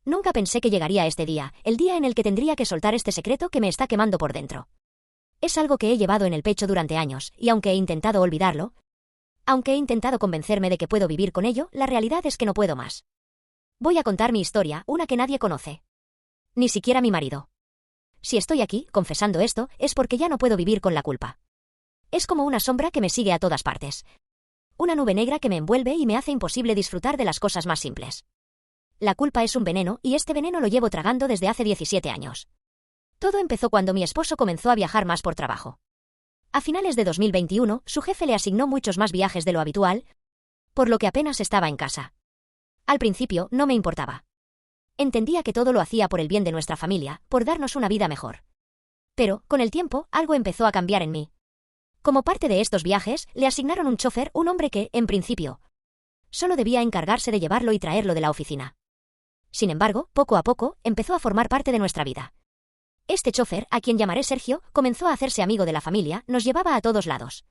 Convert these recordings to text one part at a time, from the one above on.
Nunca pensé que llegaría este día, el día en el que tendría que soltar este secreto que me está quemando por dentro. Es algo que he llevado en el pecho durante años, y aunque he intentado olvidarlo, aunque he intentado convencerme de que puedo vivir con ello, la realidad es que no puedo más. Voy a contar mi historia, una que nadie conoce. Ni siquiera mi marido. Si estoy aquí, confesando esto, es porque ya no puedo vivir con la culpa. Es como una sombra que me sigue a todas partes. Una nube negra que me envuelve y me hace imposible disfrutar de las cosas más simples. La culpa es un veneno, y este veneno lo llevo tragando desde hace 17 años. Todo empezó cuando mi esposo comenzó a viajar más por trabajo. A finales de 2021, su jefe le asignó muchos más viajes de lo habitual, por lo que apenas estaba en casa. Al principio, no me importaba. Entendía que todo lo hacía por el bien de nuestra familia, por darnos una vida mejor. Pero, con el tiempo, algo empezó a cambiar en mí. Como parte de estos viajes, le asignaron un chofer, un hombre que, en principio, solo debía encargarse de llevarlo y traerlo de la oficina. Sin embargo, poco a poco, empezó a formar parte de nuestra vida. Este chofer, a quien llamaré Sergio, comenzó a hacerse amigo de la familia, nos llevaba a todos lados.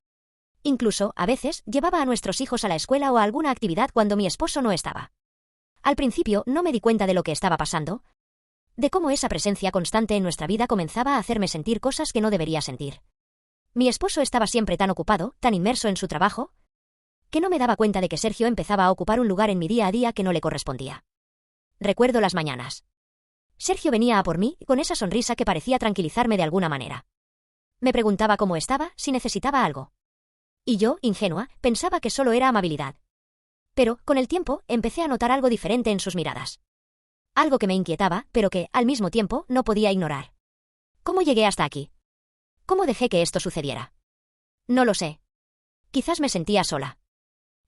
Incluso, a veces, llevaba a nuestros hijos a la escuela o a alguna actividad cuando mi esposo no estaba. Al principio, no me di cuenta de lo que estaba pasando, de cómo esa presencia constante en nuestra vida comenzaba a hacerme sentir cosas que no debería sentir. Mi esposo estaba siempre tan ocupado, tan inmerso en su trabajo, que no me daba cuenta de que Sergio empezaba a ocupar un lugar en mi día a día que no le correspondía. Recuerdo las mañanas. Sergio venía a por mí, con esa sonrisa que parecía tranquilizarme de alguna manera. Me preguntaba cómo estaba, si necesitaba algo. Y yo, ingenua, pensaba que solo era amabilidad. Pero, con el tiempo, empecé a notar algo diferente en sus miradas. Algo que me inquietaba, pero que, al mismo tiempo, no podía ignorar. ¿Cómo llegué hasta aquí? ¿Cómo dejé que esto sucediera? No lo sé. Quizás me sentía sola.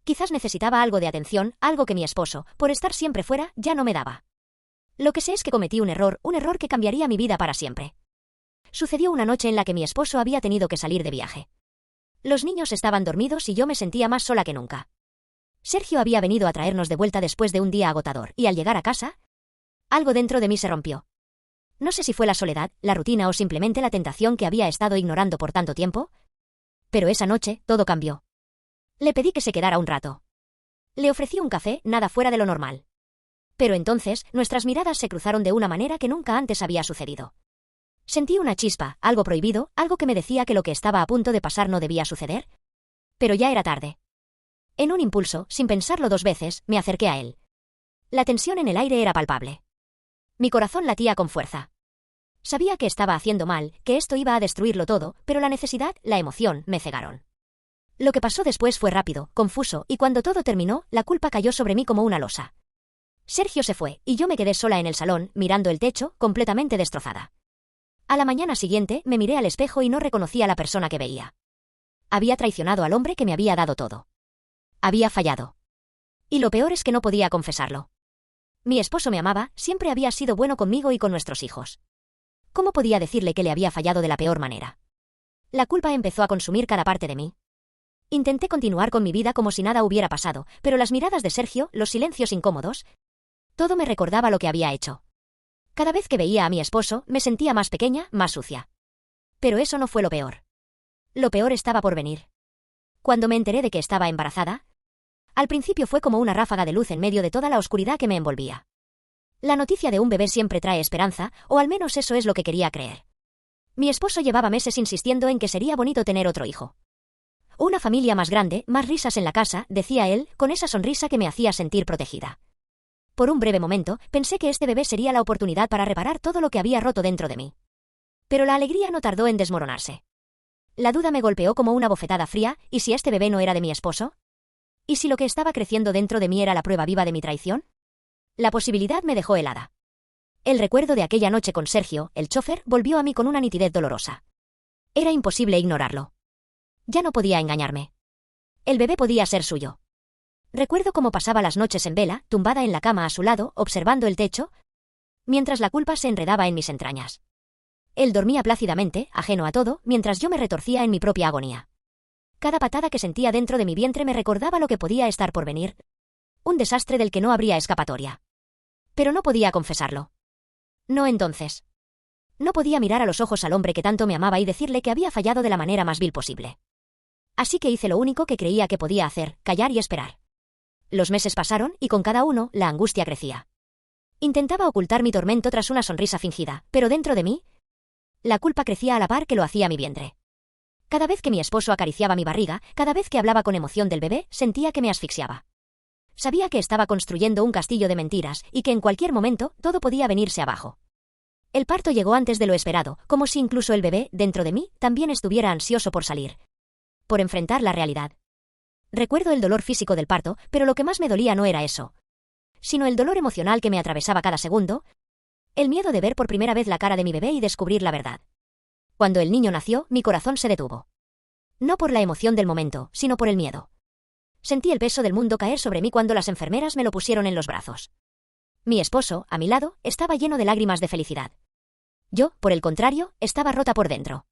Quizás necesitaba algo de atención, algo que mi esposo, por estar siempre fuera, ya no me daba. Lo que sé es que cometí un error que cambiaría mi vida para siempre. Sucedió una noche en la que mi esposo había tenido que salir de viaje. Los niños estaban dormidos y yo me sentía más sola que nunca. Sergio había venido a traernos de vuelta después de un día agotador, y al llegar a casa, algo dentro de mí se rompió. No sé si fue la soledad, la rutina o simplemente la tentación que había estado ignorando por tanto tiempo, pero esa noche todo cambió. Le pedí que se quedara un rato. Le ofrecí un café, nada fuera de lo normal. Pero entonces, nuestras miradas se cruzaron de una manera que nunca antes había sucedido. Sentí una chispa, algo prohibido, algo que me decía que lo que estaba a punto de pasar no debía suceder. Pero ya era tarde. En un impulso, sin pensarlo dos veces, me acerqué a él. La tensión en el aire era palpable. Mi corazón latía con fuerza. Sabía que estaba haciendo mal, que esto iba a destruirlo todo, pero la necesidad, la emoción, me cegaron. Lo que pasó después fue rápido, confuso, y cuando todo terminó, la culpa cayó sobre mí como una losa. Sergio se fue, y yo me quedé sola en el salón, mirando el techo, completamente destrozada. A la mañana siguiente, me miré al espejo y no reconocí a la persona que veía. Había traicionado al hombre que me había dado todo. Había fallado. Y lo peor es que no podía confesarlo. Mi esposo me amaba, siempre había sido bueno conmigo y con nuestros hijos. ¿Cómo podía decirle que le había fallado de la peor manera? La culpa empezó a consumir cada parte de mí. Intenté continuar con mi vida como si nada hubiera pasado, pero las miradas de Sergio, los silencios incómodos, todo me recordaba lo que había hecho. Cada vez que veía a mi esposo, me sentía más pequeña, más sucia. Pero eso no fue lo peor. Lo peor estaba por venir. Cuando me enteré de que estaba embarazada, al principio fue como una ráfaga de luz en medio de toda la oscuridad que me envolvía. La noticia de un bebé siempre trae esperanza, o al menos eso es lo que quería creer. Mi esposo llevaba meses insistiendo en que sería bonito tener otro hijo. Una familia más grande, más risas en la casa, decía él, con esa sonrisa que me hacía sentir protegida. Por un breve momento, pensé que este bebé sería la oportunidad para reparar todo lo que había roto dentro de mí. Pero la alegría no tardó en desmoronarse. La duda me golpeó como una bofetada fría, ¿y si este bebé no era de mi esposo? ¿Y si lo que estaba creciendo dentro de mí era la prueba viva de mi traición? La posibilidad me dejó helada. El recuerdo de aquella noche con Sergio, el chofer, volvió a mí con una nitidez dolorosa. Era imposible ignorarlo. Ya no podía engañarme. El bebé podía ser suyo. Recuerdo cómo pasaba las noches en vela, tumbada en la cama a su lado, observando el techo, mientras la culpa se enredaba en mis entrañas. Él dormía plácidamente, ajeno a todo, mientras yo me retorcía en mi propia agonía. Cada patada que sentía dentro de mi vientre me recordaba lo que podía estar por venir. Un desastre del que no habría escapatoria. Pero no podía confesarlo. No entonces. No podía mirar a los ojos al hombre que tanto me amaba y decirle que había fallado de la manera más vil posible. Así que hice lo único que creía que podía hacer, callar y esperar. Los meses pasaron y con cada uno, la angustia crecía. Intentaba ocultar mi tormento tras una sonrisa fingida, pero dentro de mí, la culpa crecía a la par que lo hacía mi vientre. Cada vez que mi esposo acariciaba mi barriga, cada vez que hablaba con emoción del bebé, sentía que me asfixiaba. Sabía que estaba construyendo un castillo de mentiras y que en cualquier momento todo podía venirse abajo. El parto llegó antes de lo esperado, como si incluso el bebé, dentro de mí, también estuviera ansioso por salir. Por enfrentar la realidad. Recuerdo el dolor físico del parto, pero lo que más me dolía no era eso, sino el dolor emocional que me atravesaba cada segundo, el miedo de ver por primera vez la cara de mi bebé y descubrir la verdad. Cuando el niño nació, mi corazón se detuvo. No por la emoción del momento, sino por el miedo. Sentí el peso del mundo caer sobre mí cuando las enfermeras me lo pusieron en los brazos. Mi esposo, a mi lado, estaba lleno de lágrimas de felicidad. Yo, por el contrario, estaba rota por dentro.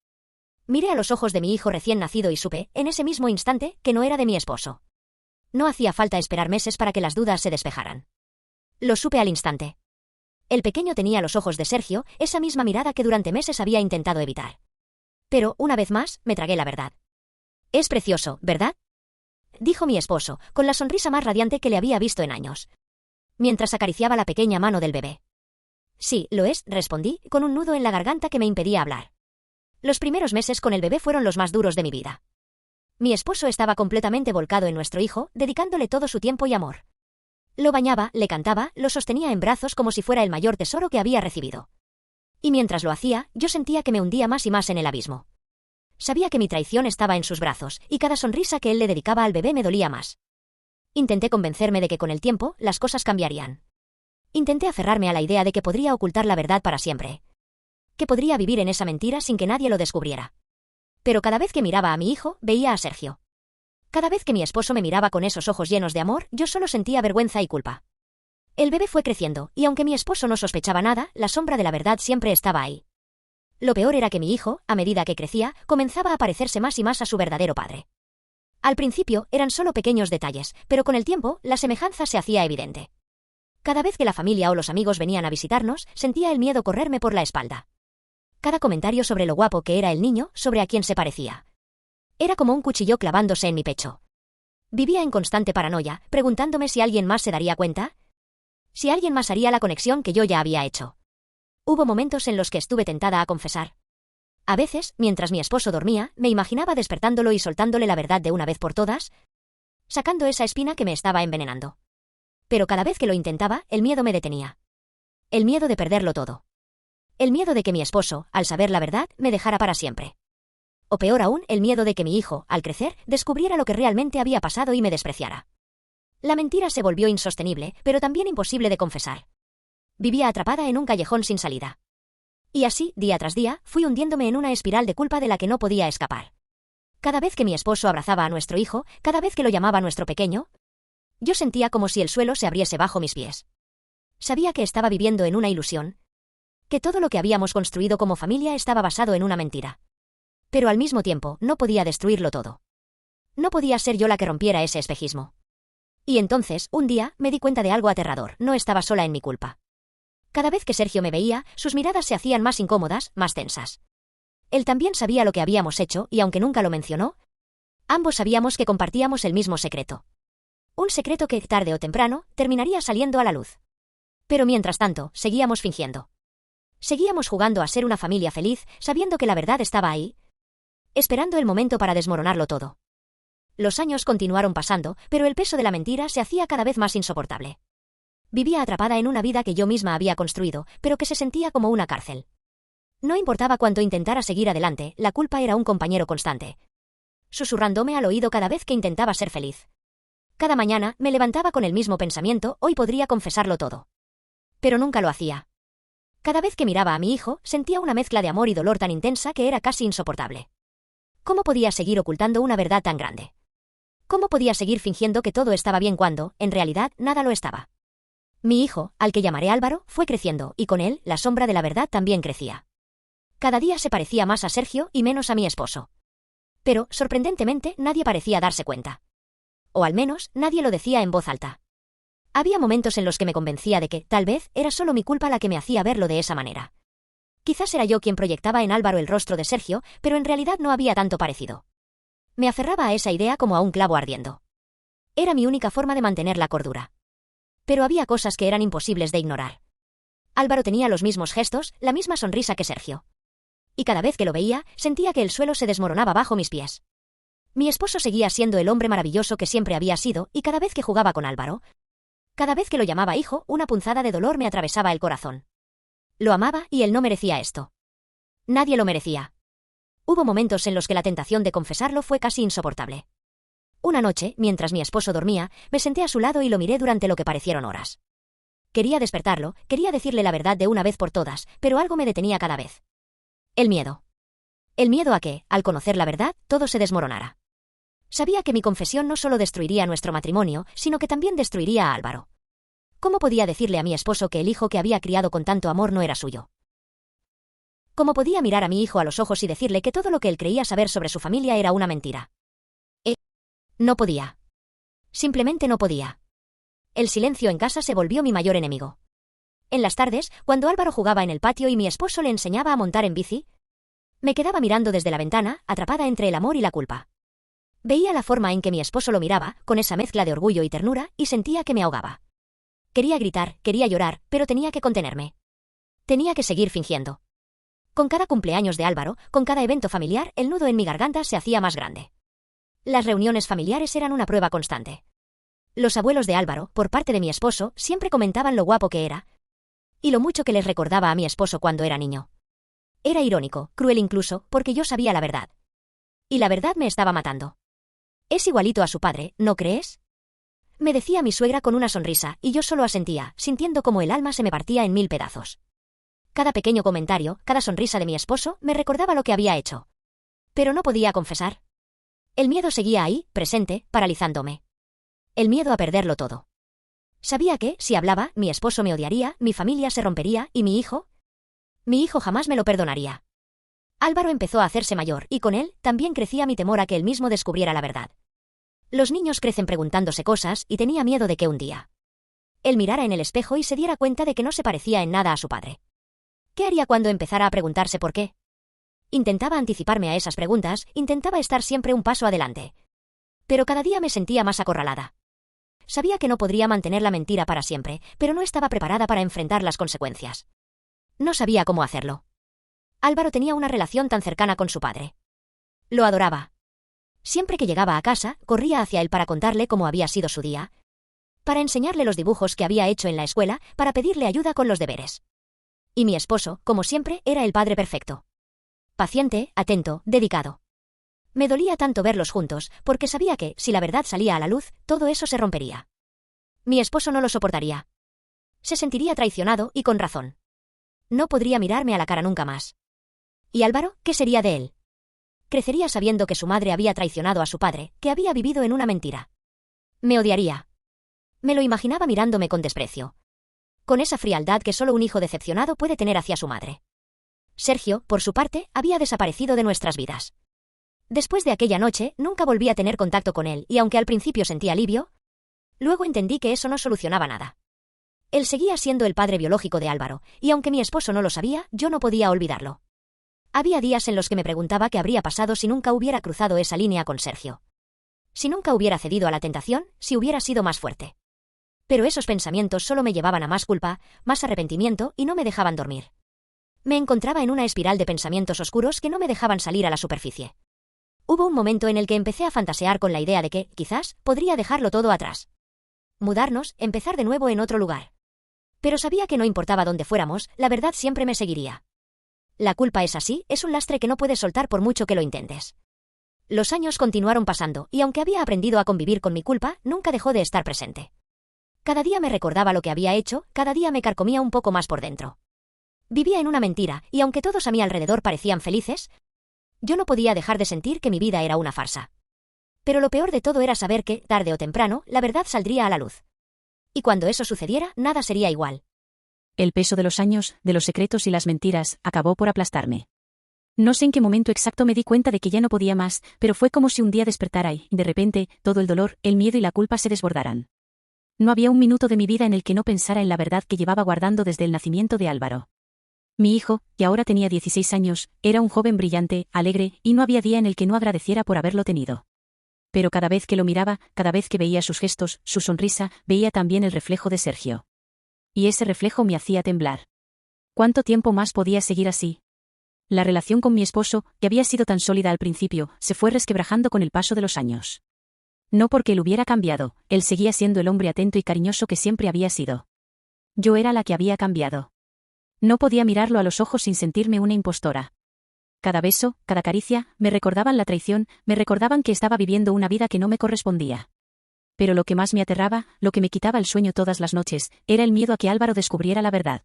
Miré a los ojos de mi hijo recién nacido y supe, en ese mismo instante, que no era de mi esposo. No hacía falta esperar meses para que las dudas se despejaran. Lo supe al instante. El pequeño tenía los ojos de Sergio, esa misma mirada que durante meses había intentado evitar. Pero, una vez más, me tragué la verdad. «Es precioso, ¿verdad?», dijo mi esposo, con la sonrisa más radiante que le había visto en años, mientras acariciaba la pequeña mano del bebé. «Sí, lo es», respondí, con un nudo en la garganta que me impedía hablar. Los primeros meses con el bebé fueron los más duros de mi vida. Mi esposo estaba completamente volcado en nuestro hijo, dedicándole todo su tiempo y amor. Lo bañaba, le cantaba, lo sostenía en brazos como si fuera el mayor tesoro que había recibido. Y mientras lo hacía, yo sentía que me hundía más y más en el abismo. Sabía que mi traición estaba en sus brazos, y cada sonrisa que él le dedicaba al bebé me dolía más. Intenté convencerme de que con el tiempo, las cosas cambiarían. Intenté aferrarme a la idea de que podría ocultar la verdad para siempre. Que podría vivir en esa mentira sin que nadie lo descubriera. Pero cada vez que miraba a mi hijo, veía a Sergio. Cada vez que mi esposo me miraba con esos ojos llenos de amor, yo solo sentía vergüenza y culpa. El bebé fue creciendo, y aunque mi esposo no sospechaba nada, la sombra de la verdad siempre estaba ahí. Lo peor era que mi hijo, a medida que crecía, comenzaba a parecerse más y más a su verdadero padre. Al principio, eran solo pequeños detalles, pero con el tiempo, la semejanza se hacía evidente. Cada vez que la familia o los amigos venían a visitarnos, sentía el miedo correrme por la espalda. Cada comentario sobre lo guapo que era el niño, sobre a quién se parecía. Era como un cuchillo clavándose en mi pecho. Vivía en constante paranoia, preguntándome si alguien más se daría cuenta, si alguien más haría la conexión que yo ya había hecho. Hubo momentos en los que estuve tentada a confesar. A veces, mientras mi esposo dormía, me imaginaba despertándolo y soltándole la verdad de una vez por todas, sacando esa espina que me estaba envenenando. Pero cada vez que lo intentaba, el miedo me detenía. El miedo de perderlo todo. El miedo de que mi esposo, al saber la verdad, me dejara para siempre. O peor aún, el miedo de que mi hijo, al crecer, descubriera lo que realmente había pasado y me despreciara. La mentira se volvió insostenible, pero también imposible de confesar. Vivía atrapada en un callejón sin salida. Y así, día tras día, fui hundiéndome en una espiral de culpa de la que no podía escapar. Cada vez que mi esposo abrazaba a nuestro hijo, cada vez que lo llamaba nuestro pequeño, yo sentía como si el suelo se abriese bajo mis pies. Sabía que estaba viviendo en una ilusión, que todo lo que habíamos construido como familia estaba basado en una mentira. Pero al mismo tiempo, no podía destruirlo todo. No podía ser yo la que rompiera ese espejismo. Y entonces, un día, me di cuenta de algo aterrador, no estaba sola en mi culpa. Cada vez que Sergio me veía, sus miradas se hacían más incómodas, más tensas. Él también sabía lo que habíamos hecho, y aunque nunca lo mencionó, ambos sabíamos que compartíamos el mismo secreto. Un secreto que, tarde o temprano, terminaría saliendo a la luz. Pero mientras tanto, seguíamos fingiendo. Seguíamos jugando a ser una familia feliz, sabiendo que la verdad estaba ahí, esperando el momento para desmoronarlo todo. Los años continuaron pasando, pero el peso de la mentira se hacía cada vez más insoportable. Vivía atrapada en una vida que yo misma había construido, pero que se sentía como una cárcel. No importaba cuánto intentara seguir adelante, la culpa era un compañero constante, susurrándome al oído cada vez que intentaba ser feliz. Cada mañana me levantaba con el mismo pensamiento, hoy podría confesarlo todo. Pero nunca lo hacía. Cada vez que miraba a mi hijo, sentía una mezcla de amor y dolor tan intensa que era casi insoportable. ¿Cómo podía seguir ocultando una verdad tan grande? ¿Cómo podía seguir fingiendo que todo estaba bien cuando, en realidad, nada lo estaba? Mi hijo, al que llamaré Álvaro, fue creciendo, y con él, la sombra de la verdad también crecía. Cada día se parecía más a Sergio y menos a mi esposo. Pero, sorprendentemente, nadie parecía darse cuenta. O al menos, nadie lo decía en voz alta. Había momentos en los que me convencía de que, tal vez, era solo mi culpa la que me hacía verlo de esa manera. Quizás era yo quien proyectaba en Álvaro el rostro de Sergio, pero en realidad no había tanto parecido. Me aferraba a esa idea como a un clavo ardiendo. Era mi única forma de mantener la cordura. Pero había cosas que eran imposibles de ignorar. Álvaro tenía los mismos gestos, la misma sonrisa que Sergio. Y cada vez que lo veía, sentía que el suelo se desmoronaba bajo mis pies. Mi esposo seguía siendo el hombre maravilloso que siempre había sido, y cada vez que jugaba con Álvaro, cada vez que lo llamaba hijo, una punzada de dolor me atravesaba el corazón. Lo amaba y él no merecía esto. Nadie lo merecía. Hubo momentos en los que la tentación de confesarlo fue casi insoportable. Una noche, mientras mi esposo dormía, me senté a su lado y lo miré durante lo que parecieron horas. Quería despertarlo, quería decirle la verdad de una vez por todas, pero algo me detenía cada vez. El miedo. El miedo a que, al conocer la verdad, todo se desmoronara. Sabía que mi confesión no solo destruiría nuestro matrimonio, sino que también destruiría a Álvaro. ¿Cómo podía decirle a mi esposo que el hijo que había criado con tanto amor no era suyo? ¿Cómo podía mirar a mi hijo a los ojos y decirle que todo lo que él creía saber sobre su familia era una mentira? No podía. Simplemente no podía. El silencio en casa se volvió mi mayor enemigo. En las tardes, cuando Álvaro jugaba en el patio y mi esposo le enseñaba a montar en bici, me quedaba mirando desde la ventana, atrapada entre el amor y la culpa. Veía la forma en que mi esposo lo miraba, con esa mezcla de orgullo y ternura, y sentía que me ahogaba. Quería gritar, quería llorar, pero tenía que contenerme. Tenía que seguir fingiendo. Con cada cumpleaños de Álvaro, con cada evento familiar, el nudo en mi garganta se hacía más grande. Las reuniones familiares eran una prueba constante. Los abuelos de Álvaro, por parte de mi esposo, siempre comentaban lo guapo que era, y lo mucho que les recordaba a mi esposo cuando era niño. Era irónico, cruel incluso, porque yo sabía la verdad. Y la verdad me estaba matando. Es igualito a su padre, ¿no crees? Me decía mi suegra con una sonrisa, y yo solo asentía, sintiendo como el alma se me partía en 1000 pedazos. Cada pequeño comentario, cada sonrisa de mi esposo, me recordaba lo que había hecho. Pero no podía confesar. El miedo seguía ahí, presente, paralizándome. El miedo a perderlo todo. Sabía que, si hablaba, mi esposo me odiaría, mi familia se rompería, y mi hijo jamás me lo perdonaría. Álvaro empezó a hacerse mayor, y con él, también crecía mi temor a que él mismo descubriera la verdad. Los niños crecen preguntándose cosas, y tenía miedo de que un día él mirara en el espejo y se diera cuenta de que no se parecía en nada a su padre. ¿Qué haría cuando empezara a preguntarse por qué? Intentaba anticiparme a esas preguntas, intentaba estar siempre un paso adelante. Pero cada día me sentía más acorralada. Sabía que no podría mantener la mentira para siempre, pero no estaba preparada para enfrentar las consecuencias. No sabía cómo hacerlo. Álvaro tenía una relación tan cercana con su padre. Lo adoraba. Siempre que llegaba a casa, corría hacia él para contarle cómo había sido su día, para enseñarle los dibujos que había hecho en la escuela, para pedirle ayuda con los deberes. Y mi esposo, como siempre, era el padre perfecto. Paciente, atento, dedicado. Me dolía tanto verlos juntos, porque sabía que, si la verdad salía a la luz, todo eso se rompería. Mi esposo no lo soportaría. Se sentiría traicionado, y con razón. No podría mirarme a la cara nunca más. ¿Y Álvaro, qué sería de él? Crecería sabiendo que su madre había traicionado a su padre, que había vivido en una mentira. Me odiaría. Me lo imaginaba mirándome con desprecio. Con esa frialdad que solo un hijo decepcionado puede tener hacia su madre. Sergio, por su parte, había desaparecido de nuestras vidas. Después de aquella noche, nunca volví a tener contacto con él, y aunque al principio sentí alivio, luego entendí que eso no solucionaba nada. Él seguía siendo el padre biológico de Álvaro, y aunque mi esposo no lo sabía, yo no podía olvidarlo. Había días en los que me preguntaba qué habría pasado si nunca hubiera cruzado esa línea con Sergio. Si nunca hubiera cedido a la tentación, si hubiera sido más fuerte. Pero esos pensamientos solo me llevaban a más culpa, más arrepentimiento, y no me dejaban dormir. Me encontraba en una espiral de pensamientos oscuros que no me dejaban salir a la superficie. Hubo un momento en el que empecé a fantasear con la idea de que, quizás, podría dejarlo todo atrás. Mudarnos, empezar de nuevo en otro lugar. Pero sabía que no importaba dónde fuéramos, la verdad siempre me seguiría. La culpa es así, es un lastre que no puedes soltar por mucho que lo intentes. Los años continuaron pasando, y aunque había aprendido a convivir con mi culpa, nunca dejó de estar presente. Cada día me recordaba lo que había hecho, cada día me carcomía un poco más por dentro. Vivía en una mentira, y aunque todos a mi alrededor parecían felices, yo no podía dejar de sentir que mi vida era una farsa. Pero lo peor de todo era saber que, tarde o temprano, la verdad saldría a la luz. Y cuando eso sucediera, nada sería igual. El peso de los años, de los secretos y las mentiras, acabó por aplastarme. No sé en qué momento exacto me di cuenta de que ya no podía más, pero fue como si un día despertara y, de repente, todo el dolor, el miedo y la culpa se desbordaran. No había un minuto de mi vida en el que no pensara en la verdad que llevaba guardando desde el nacimiento de Álvaro. Mi hijo, que ahora tenía 16 años, era un joven brillante, alegre, y no había día en el que no agradeciera por haberlo tenido. Pero cada vez que lo miraba, cada vez que veía sus gestos, su sonrisa, veía también el reflejo de Sergio. Y ese reflejo me hacía temblar. ¿Cuánto tiempo más podía seguir así? La relación con mi esposo, que había sido tan sólida al principio, se fue resquebrajando con el paso de los años. No porque él hubiera cambiado, él seguía siendo el hombre atento y cariñoso que siempre había sido. Yo era la que había cambiado. No podía mirarlo a los ojos sin sentirme una impostora. Cada beso, cada caricia, me recordaban la traición, me recordaban que estaba viviendo una vida que no me correspondía. Pero lo que más me aterraba, lo que me quitaba el sueño todas las noches, era el miedo a que Álvaro descubriera la verdad.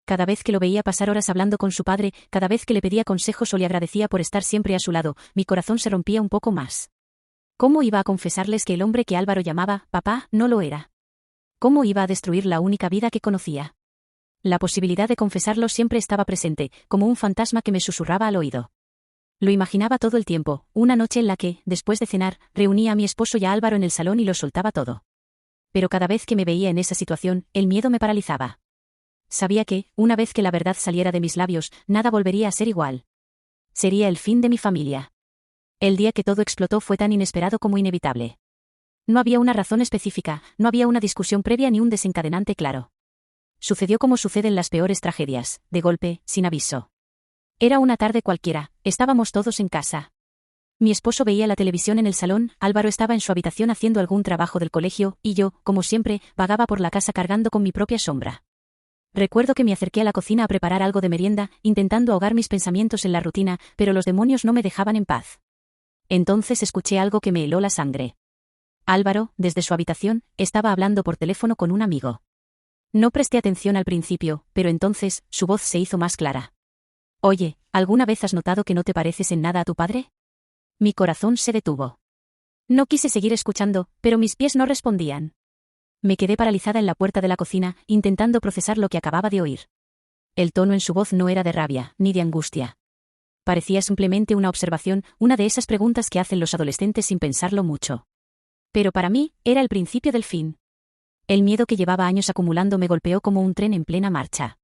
Cada vez que lo veía pasar horas hablando con su padre, cada vez que le pedía consejos o le agradecía por estar siempre a su lado, mi corazón se rompía un poco más. ¿Cómo iba a confesarles que el hombre que Álvaro llamaba papá no lo era? ¿Cómo iba a destruir la única vida que conocía? La posibilidad de confesarlo siempre estaba presente, como un fantasma que me susurraba al oído. Lo imaginaba todo el tiempo, una noche en la que, después de cenar, reunía a mi esposo y a Álvaro en el salón y lo soltaba todo. Pero cada vez que me veía en esa situación, el miedo me paralizaba. Sabía que, una vez que la verdad saliera de mis labios, nada volvería a ser igual. Sería el fin de mi familia. El día que todo explotó fue tan inesperado como inevitable. No había una razón específica, no había una discusión previa ni un desencadenante claro. Sucedió como suceden las peores tragedias, de golpe, sin aviso. Era una tarde cualquiera, estábamos todos en casa. Mi esposo veía la televisión en el salón, Álvaro estaba en su habitación haciendo algún trabajo del colegio, y yo, como siempre, vagaba por la casa cargando con mi propia sombra. Recuerdo que me acerqué a la cocina a preparar algo de merienda, intentando ahogar mis pensamientos en la rutina, pero los demonios no me dejaban en paz. Entonces escuché algo que me heló la sangre. Álvaro, desde su habitación, estaba hablando por teléfono con un amigo. No presté atención al principio, pero entonces, su voz se hizo más clara. Oye, ¿alguna vez has notado que no te pareces en nada a tu padre? Mi corazón se detuvo. No quise seguir escuchando, pero mis pies no respondían. Me quedé paralizada en la puerta de la cocina, intentando procesar lo que acababa de oír. El tono en su voz no era de rabia, ni de angustia. Parecía simplemente una observación, una de esas preguntas que hacen los adolescentes sin pensarlo mucho. Pero para mí, era el principio del fin. El miedo que llevaba años acumulando me golpeó como un tren en plena marcha.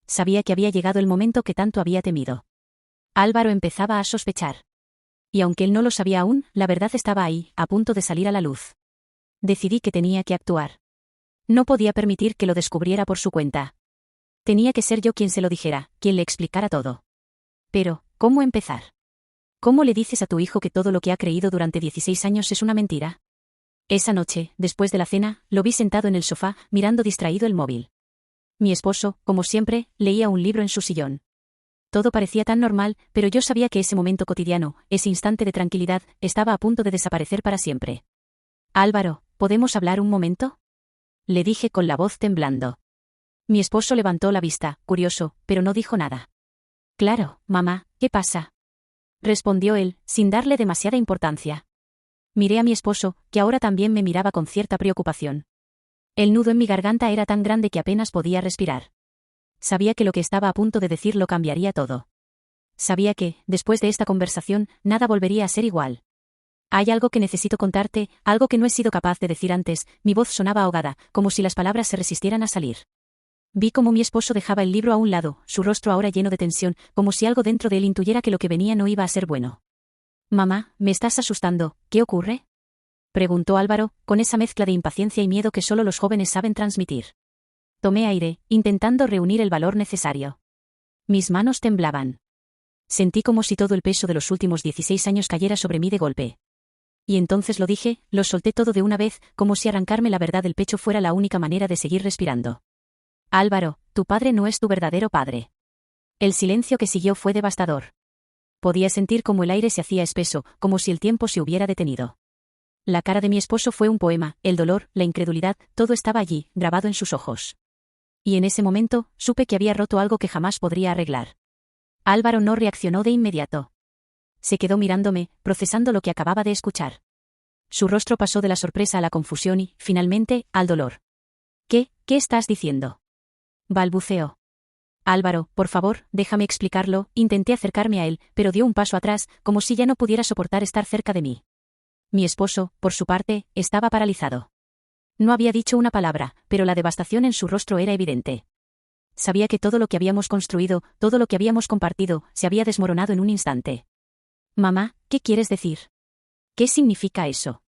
Sabía que había llegado el momento que tanto había temido. Álvaro empezaba a sospechar. Y aunque él no lo sabía aún, la verdad estaba ahí, a punto de salir a la luz. Decidí que tenía que actuar. No podía permitir que lo descubriera por su cuenta. Tenía que ser yo quien se lo dijera, quien le explicara todo. Pero, ¿cómo empezar? ¿Cómo le dices a tu hijo que todo lo que ha creído durante 16 años es una mentira? Esa noche, después de la cena, lo vi sentado en el sofá, mirando distraído el móvil. Mi esposo, como siempre, leía un libro en su sillón. Todo parecía tan normal, pero yo sabía que ese momento cotidiano, ese instante de tranquilidad, estaba a punto de desaparecer para siempre. Álvaro, ¿podemos hablar un momento? Le dije con la voz temblando. Mi esposo levantó la vista, curioso, pero no dijo nada. Claro, mamá, ¿qué pasa? Respondió él, sin darle demasiada importancia. Miré a mi esposo, que ahora también me miraba con cierta preocupación. El nudo en mi garganta era tan grande que apenas podía respirar. Sabía que lo que estaba a punto de decir lo cambiaría todo. Sabía que, después de esta conversación, nada volvería a ser igual. Hay algo que necesito contarte, algo que no he sido capaz de decir antes. Mi voz sonaba ahogada, como si las palabras se resistieran a salir. Vi cómo mi esposo dejaba el libro a un lado, su rostro ahora lleno de tensión, como si algo dentro de él intuyera que lo que venía no iba a ser bueno. Mamá, me estás asustando, ¿qué ocurre? Preguntó Álvaro, con esa mezcla de impaciencia y miedo que solo los jóvenes saben transmitir. Tomé aire, intentando reunir el valor necesario. Mis manos temblaban. Sentí como si todo el peso de los últimos 16 años cayera sobre mí de golpe. Y entonces lo dije, lo solté todo de una vez, como si arrancarme la verdad del pecho fuera la única manera de seguir respirando. Álvaro, tu padre no es tu verdadero padre. El silencio que siguió fue devastador. Podía sentir como el aire se hacía espeso, como si el tiempo se hubiera detenido. La cara de mi esposo fue un poema, el dolor, la incredulidad, todo estaba allí, grabado en sus ojos. Y en ese momento, supe que había roto algo que jamás podría arreglar. Álvaro no reaccionó de inmediato. Se quedó mirándome, procesando lo que acababa de escuchar. Su rostro pasó de la sorpresa a la confusión y, finalmente, al dolor. ¿Qué estás diciendo? Balbuceó. Álvaro, por favor, déjame explicarlo. Intenté acercarme a él, pero dio un paso atrás, como si ya no pudiera soportar estar cerca de mí. Mi esposo, por su parte, estaba paralizado. No había dicho una palabra, pero la devastación en su rostro era evidente. Sabía que todo lo que habíamos construido, todo lo que habíamos compartido, se había desmoronado en un instante. Mamá, ¿qué quieres decir? ¿Qué significa eso?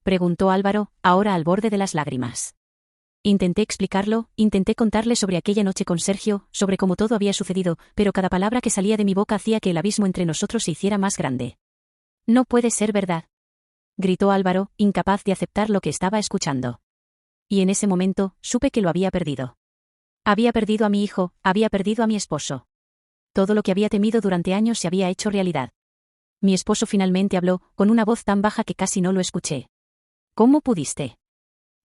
Preguntó Álvaro, ahora al borde de las lágrimas. Intenté explicarlo, intenté contarle sobre aquella noche con Sergio, sobre cómo todo había sucedido, pero cada palabra que salía de mi boca hacía que el abismo entre nosotros se hiciera más grande. «No puede ser verdad», gritó Álvaro, incapaz de aceptar lo que estaba escuchando. Y en ese momento, supe que lo había perdido. Había perdido a mi hijo, había perdido a mi esposo. Todo lo que había temido durante años se había hecho realidad. Mi esposo finalmente habló, con una voz tan baja que casi no lo escuché. «¿Cómo pudiste?».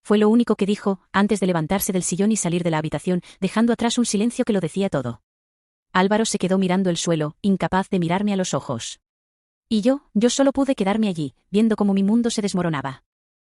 Fue lo único que dijo, antes de levantarse del sillón y salir de la habitación, dejando atrás un silencio que lo decía todo. Álvaro se quedó mirando el suelo, incapaz de mirarme a los ojos. Y yo solo pude quedarme allí, viendo cómo mi mundo se desmoronaba.